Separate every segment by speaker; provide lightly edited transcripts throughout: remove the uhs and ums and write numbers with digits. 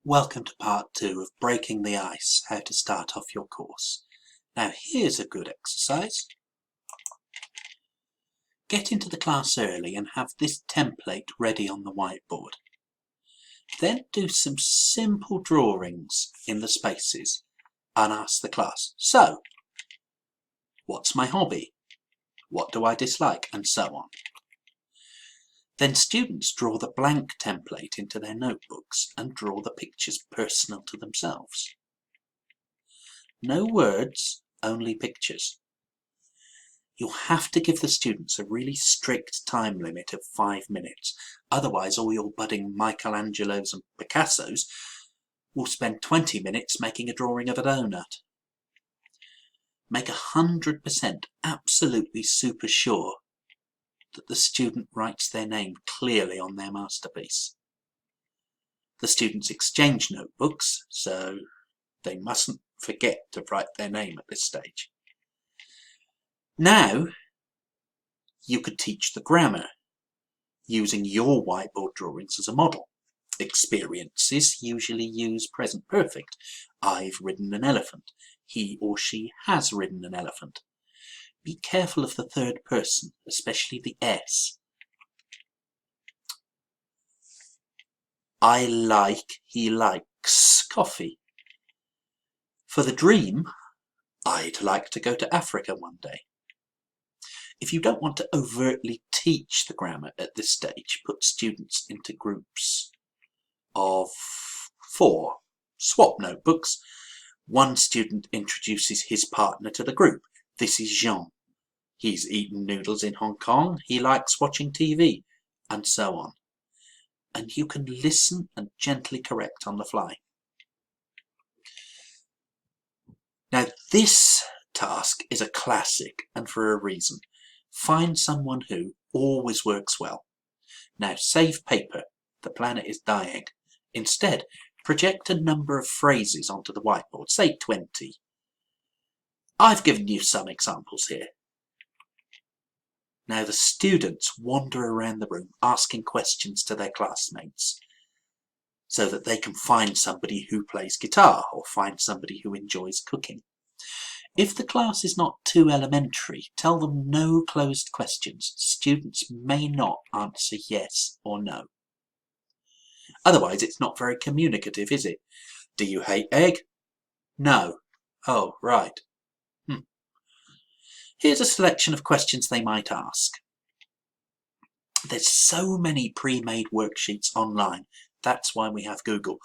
Speaker 1: Welcome to part 2 of Breaking the Ice, how to start off your course. Now here's a good exercise. Get into the class early and have this template ready on the whiteboard. Then do some simple drawings in the spaces and ask the class, so, what's my hobby? What do I dislike? And so on. Then students draw the blank template into their notebooks and draw the pictures personal to themselves. No words, only pictures. You'll have to give the students a really strict time limit of 5 minutes, otherwise all your budding Michelangelos and Picassos will spend 20 minutes making a drawing of a donut. Make 100% absolutely super sure that the student writes their name clearly on their masterpiece. The students exchange notebooks, so they mustn't forget to write their name at this stage. Now, you could teach the grammar, using your whiteboard drawings as a model. Experiences usually use present perfect. I've ridden an elephant. He or she has ridden an elephant. Be careful of the third person, especially the S. I like, he likes coffee. For the dream, I'd like to go to Africa one day. If you don't want to overtly teach the grammar at this stage, put students into groups of 4. Swap notebooks. One student introduces his partner to the group. This is Jean. He's eaten noodles in Hong Kong. He likes watching TV, and so on. And you can listen and gently correct on the fly. Now this task is a classic, and for a reason. Find someone who always works well. Now save paper. The planet is dying. Instead, project a number of phrases onto the whiteboard, say 20. I've given you some examples here. Now the students wander around the room asking questions to their classmates so that they can find somebody who plays guitar or find somebody who enjoys cooking. If the class is not too elementary, tell them no closed questions. Students may not answer yes or no. Otherwise it's not very communicative, is it? Do you hate egg? No. Oh, right. Here's a selection of questions they might ask. There's so many pre-made worksheets online. That's why we have Google.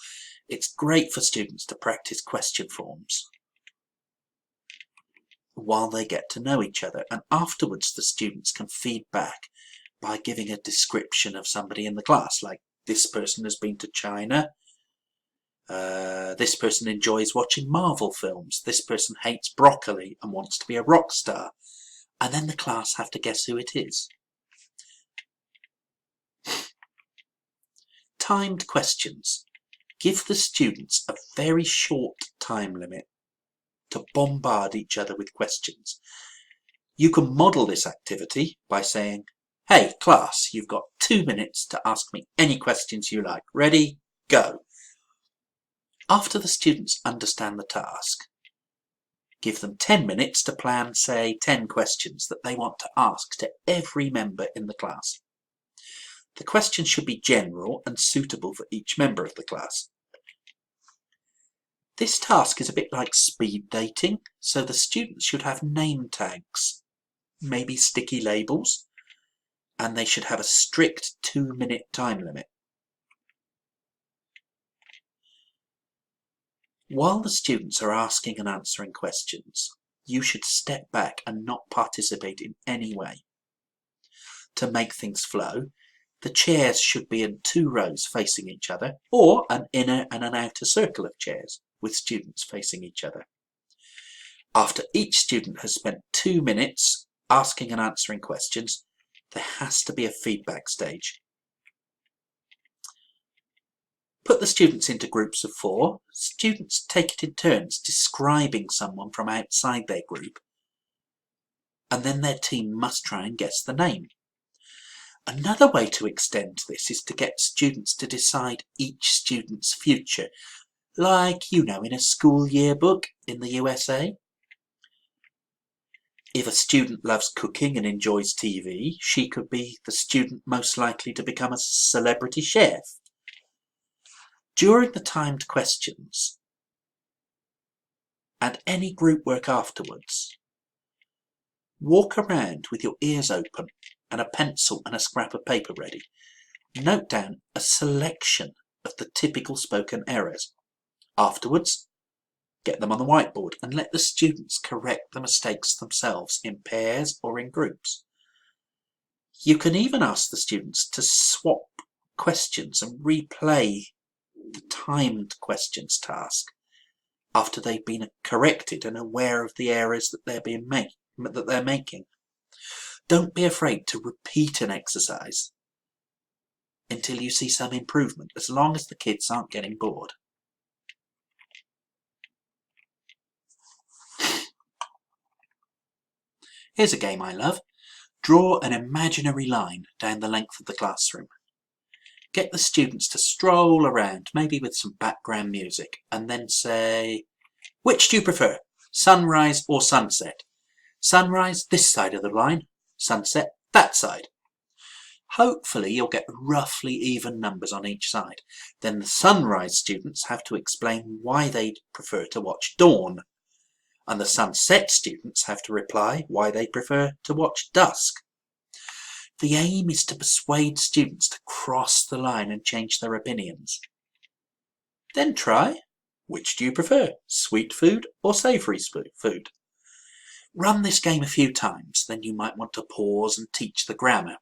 Speaker 1: It's great for students to practice question forms while they get to know each other, and afterwards the students can feed back by giving a description of somebody in the class, like this person has been to China, this person enjoys watching Marvel films, this person hates broccoli and wants to be a rock star, and then the class have to guess who it is. Timed questions. Give the students a very short time limit to bombard each other with questions. You can model this activity by saying, hey class, you've got 2 minutes to ask me any questions you like. Ready? Go. After the students understand the task, give them 10 minutes to plan, say, 10 questions that they want to ask to every member in the class. The questions should be general and suitable for each member of the class. This task is a bit like speed dating, so the students should have name tags, maybe sticky labels, and they should have a strict 2-minute time limit. While the students are asking and answering questions, you should step back and not participate in any way. To make things flow, the chairs should be in 2 rows facing each other, or an inner and an outer circle of chairs with students facing each other. After each student has spent 2 minutes asking and answering questions, there has to be a feedback stage. Put the students into groups of 4. Students take it in turns describing someone from outside their group, and then their team must try and guess the name. Another way to extend this is to get students to decide each student's future, like, in a school yearbook in the USA. If a student loves cooking and enjoys TV, she could be the student most likely to become a celebrity chef. During the timed questions and any group work afterwards, walk around with your ears open and a pencil and a scrap of paper ready. Note down a selection of the typical spoken errors. Afterwards, get them on the whiteboard and let the students correct the mistakes themselves in pairs or in groups. You can even ask the students to swap questions and replay the timed questions task after they've been corrected and aware of the errors that they're making. Don't be afraid to repeat an exercise until you see some improvement, as long as the kids aren't getting bored. Here's a game I love. Draw an imaginary line down the length of the classroom. Get the students to stroll around, maybe with some background music, and then say, which do you prefer, sunrise or sunset? Sunrise this side of the line, sunset that side. Hopefully you'll get roughly even numbers on each side. Then the sunrise students have to explain why they'd prefer to watch dawn, and the sunset students have to reply why they prefer to watch dusk. The aim is to persuade students to cross the line and change their opinions. Then try, which do you prefer, sweet food or savoury food? Run this game a few times, then you might want to pause and teach the grammar.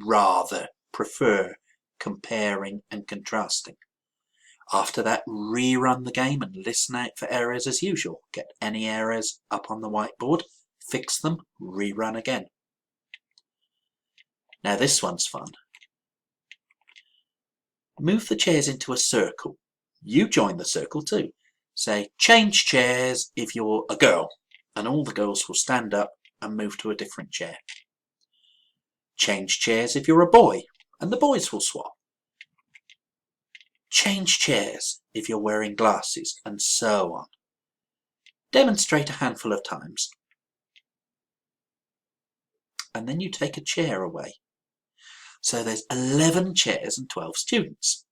Speaker 1: Rather prefer comparing and contrasting. After that, rerun the game and listen out for errors as usual. Get any errors up on the whiteboard, fix them, rerun again. Now this one's fun. Move the chairs into a circle. You join the circle too. Say, change chairs if you're a girl, and all the girls will stand up and move to a different chair. Change chairs if you're a boy, and the boys will swap. Change chairs if you're wearing glasses, and so on. Demonstrate a handful of times. And then you take a chair away. So there's 11 chairs and 12 students.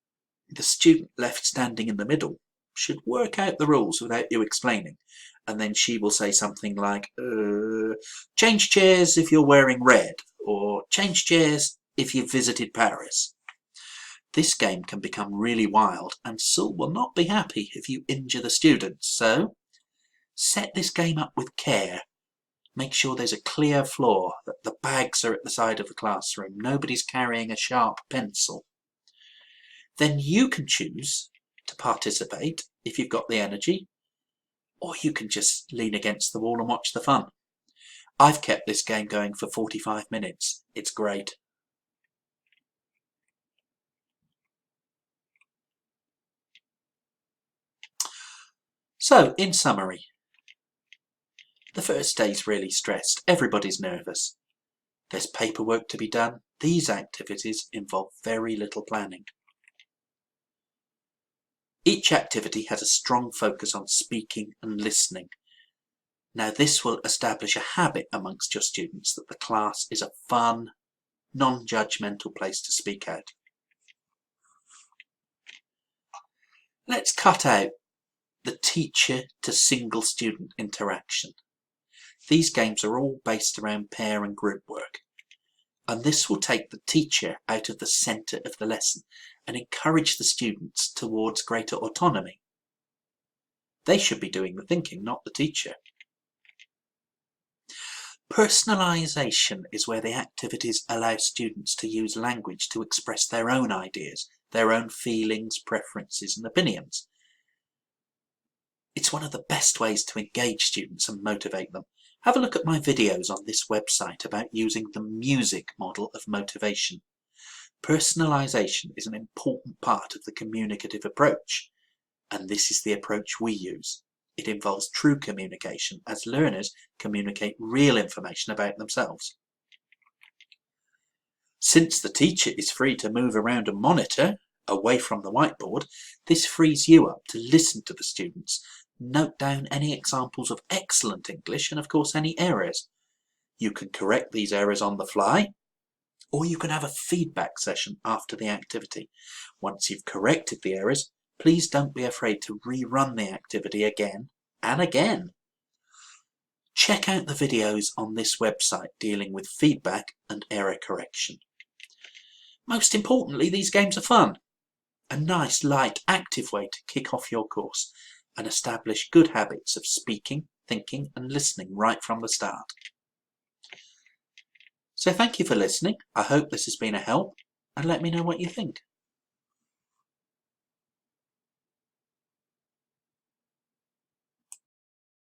Speaker 1: The student left standing in the middle should work out the rules without you explaining. And then she will say something like, change chairs if you're wearing red, or change chairs if you've visited Paris. This game can become really wild, and Sul will not be happy if you injure the students, so set this game up with care. Make sure there's a clear floor, that the bags are at the side of the classroom, nobody's carrying a sharp pencil. Then you can choose to participate if you've got the energy, or you can just lean against the wall and watch the fun. I've kept this game going for 45 minutes. It's great. So, in summary, the first day's really stressed. Everybody's nervous. There's paperwork to be done. These activities involve very little planning. Each activity has a strong focus on speaking and listening. Now this will establish a habit amongst your students that the class is a fun, non-judgmental place to speak out. Let's cut out the teacher to single student interaction. These games are all based around pair and group work, and this will take the teacher out of the centre of the lesson and encourage the students towards greater autonomy. They should be doing the thinking, not the teacher. Personalisation is where the activities allow students to use language to express their own ideas, their own feelings, preferences and opinions. It's one of the best ways to engage students and motivate them. Have a look at my videos on this website about using the music model of motivation. Personalisation is an important part of the communicative approach, and this is the approach we use. It involves true communication, as learners communicate real information about themselves. Since the teacher is free to move around and monitor, away from the whiteboard, this frees you up to listen to the students, note down any examples of excellent English and of course any errors. You can correct these errors on the fly, or you can have a feedback session after the activity. Once you've corrected the errors, please don't be afraid to rerun the activity again and again. Check out the videos on this website dealing with feedback and error correction. Most importantly, these games are fun. A nice, light, active way to kick off your course and establish good habits of speaking, thinking and listening right from the start. So thank you for listening. I hope this has been a help, and let me know what you think.